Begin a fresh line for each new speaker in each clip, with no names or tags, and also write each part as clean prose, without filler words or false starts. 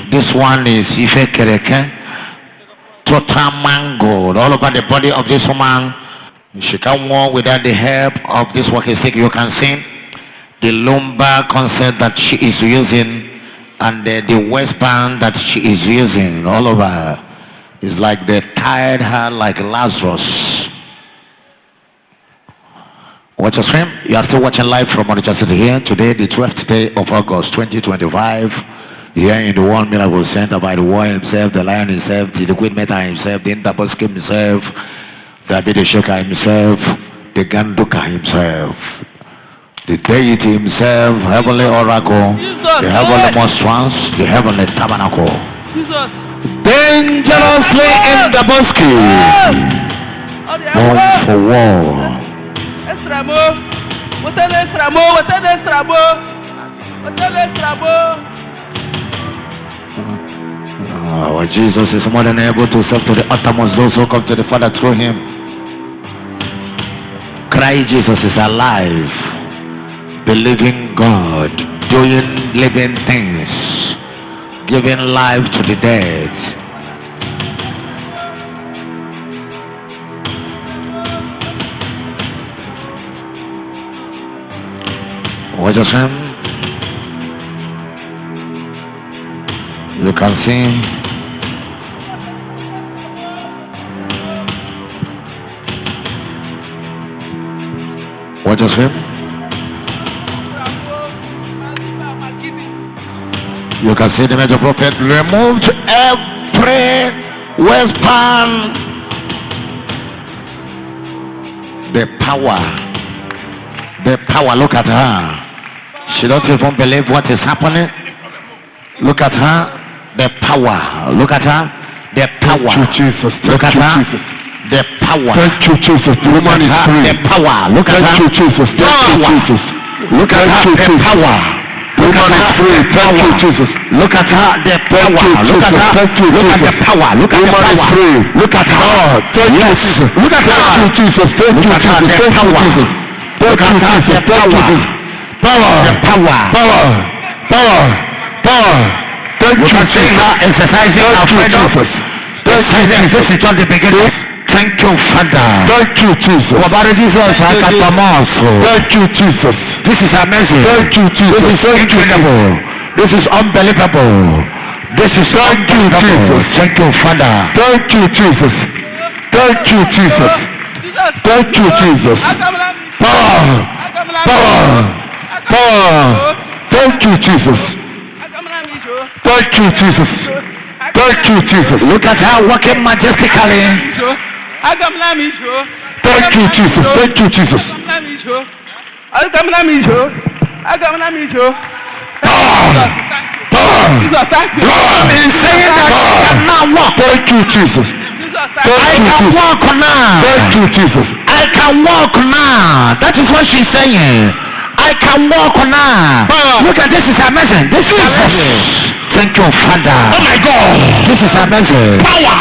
This one is Ife Kereke. Total mango all over the body of this woman. She can walk without the help of this walking stick. You can see the lumbar concept that she is using, and the waistband that she is using all over is like they tied her like Lazarus. Watch your stream. You are still watching live from Onitsha City here today, the 12th day of August 2025. Here in the World Miracle Center by the War himself, the Lion himself, the Liquid Metal himself, the Interboski himself, the Abide Shaker himself, the Ganduka himself, the Deity himself, Heavenly Oracle, the Heavenly Monstrance, the Heavenly Tabernacle. Dangerously in the Boski. Born for war. Our Jesus is more than able to serve to the uttermost those who come to the Father through him. Christ Jesus is alive, believing God, doing living things, giving life to the dead. Watch your stream. You can see watch your stream. You can see the major prophet removed every waistband. The power, look at her. She don't even believe what is happening. Look at her, the power. Look at her, the power.
Thank you, Jesus. Thank
Look at
you,
her,
Jesus.
the power.
Thank you, Jesus. The woman is free.
The power. Look at her.
Thank you, Jesus. Thank you, Jesus.
Look at her, the power.
The woman is free. Thank you, Jesus.
Look at her, the power.
Look at her. Thank you,
Look at the
Jesus.
power. Look at the
woman is
power.
free.
Look at her.
Thank you,
Yes.
Jesus.
Look at her.
Thank you, Jesus. Thank you,
Look at her,
Jesus.
the
Thank you,
power.
Jesus.
Look
Thank
at
you,
her,
Jesus.
the
Thank you,
power.
Jesus. Power.
The power.
Power. Power. Power. Thank
You
you,
can see her
Jesus.
exercising her
Thank you,
freedom.
Jesus. Thank you,
This
Jesus.
is just the beginning. Thank you, Father.
Thank you, Jesus.
Jesus,
Thank you, Jesus.
this is amazing.
Thank you, Jesus.
This is
Thank you,
incredible. This is unbelievable. This is
Thank you,
unbelievable.
Jesus.
Thank you, Father.
Thank you, Jesus. Thank you, Jesus. Thank you, Jesus. Power. Power. Power. Thank you, Jesus. Thank you, Jesus. Thank you, Jesus.
Look at her walking majestically.
Thank you, Jesus. Thank you, Jesus.
God is saying that she can now walk.
Thank you, Jesus.
I can walk now.
Thank you, Jesus.
I can walk now. That is what she's saying. I can walk now. Look at this, is amazing. This is amazing. Thank you, Father.
Oh my God.
This is amazing.
Power.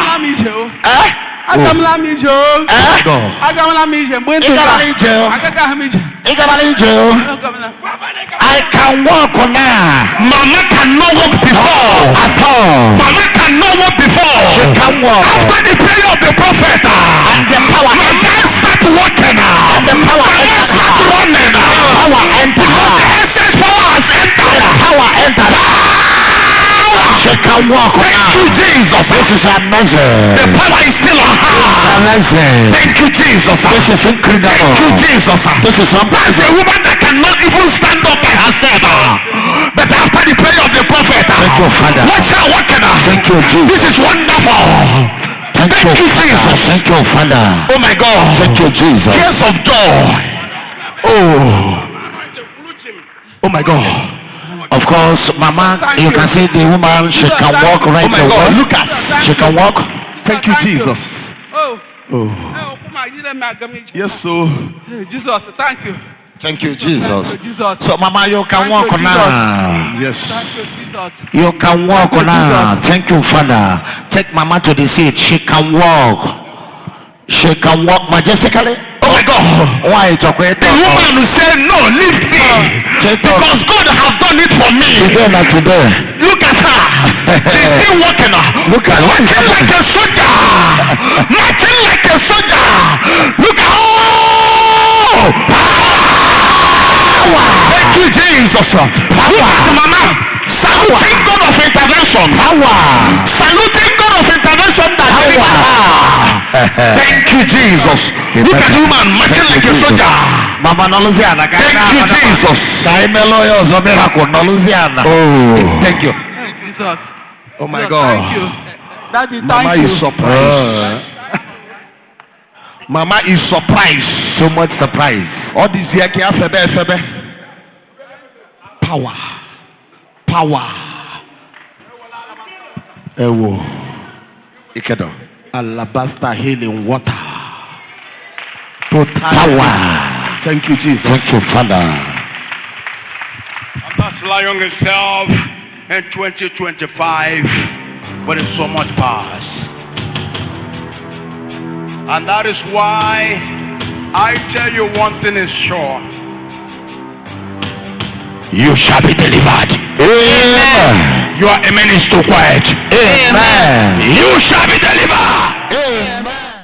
I can walk now.
Mama cannot walk before.
At all.
Mama cannot walk before.
She can walk.
After the prayer of the prophet,
And the power
Mama start walking.
And the power
Mama
enters
start
her.
running.
Power enter
Because the
her.
essence power has entered.
Power enter her. She can walk
Thank
now.
you, Jesus.
This is amazing.
The power is still on her.
Amazing.
Thank you, Jesus.
This is incredible.
Thank you, Jesus.
This is
That's a
amazing.
woman that cannot even stand up by herself. But after the prayer of the prophet,
Thank you, Father.
watch her walking.
Thank you, Jesus.
This is wonderful.
Thank you,
Jesus.
Father. Thank you, Father.
Oh my God.
Thank you, Jesus.
Tears of joy. Oh my God.
Of course, Mama, you can see the woman, she can walk right
Oh my God.
away.
Look at.
She can walk.
Thank you, Jesus. Yes, so.
Jesus, thank you.
Thank you, Jesus.
Thank you, Jesus.
So, Mama, you can
Thank
walk
you,
now.
Yes.
Thank you, Jesus.
You can walk
Thank you,
now.
Jesus.
Thank you, Father. Take Mama to the seat. She can walk. She can walk majestically.
Oh my God.
Why it's okay?
The woman who said, no, leave me.
Take
Because God have done it for me.
today, not today.
Look at her. She's still walking.
Look at what is
marching like a soldier. Marching like a soldier. Look at thank you, Jesus. Look at Mama. Saluting God of intervention. Saluting God of intervention that delivered her. Thank you, Jesus. Look at the woman marching like a soldier.
Mama Noluziana.
Thank you, Jesus.
Oh, thank you.
Thank you, Jesus.
Oh my
Jesus,
God.
Thank you. Daddy,
Mama
thank you.
is surprised. Mama is surprised.
Too much surprise.
All this here can febe. Power. Ewo.
Ikedo.
Alabaster healing water. Total
Power.
Thank you, Jesus.
Thank you, Father.
That's Lion himself in 2025 with so much power. And that is why I tell you one thing is sure.
You shall be delivered.
Amen.
Your amen is too quiet.
Amen.
You shall be delivered.
Amen.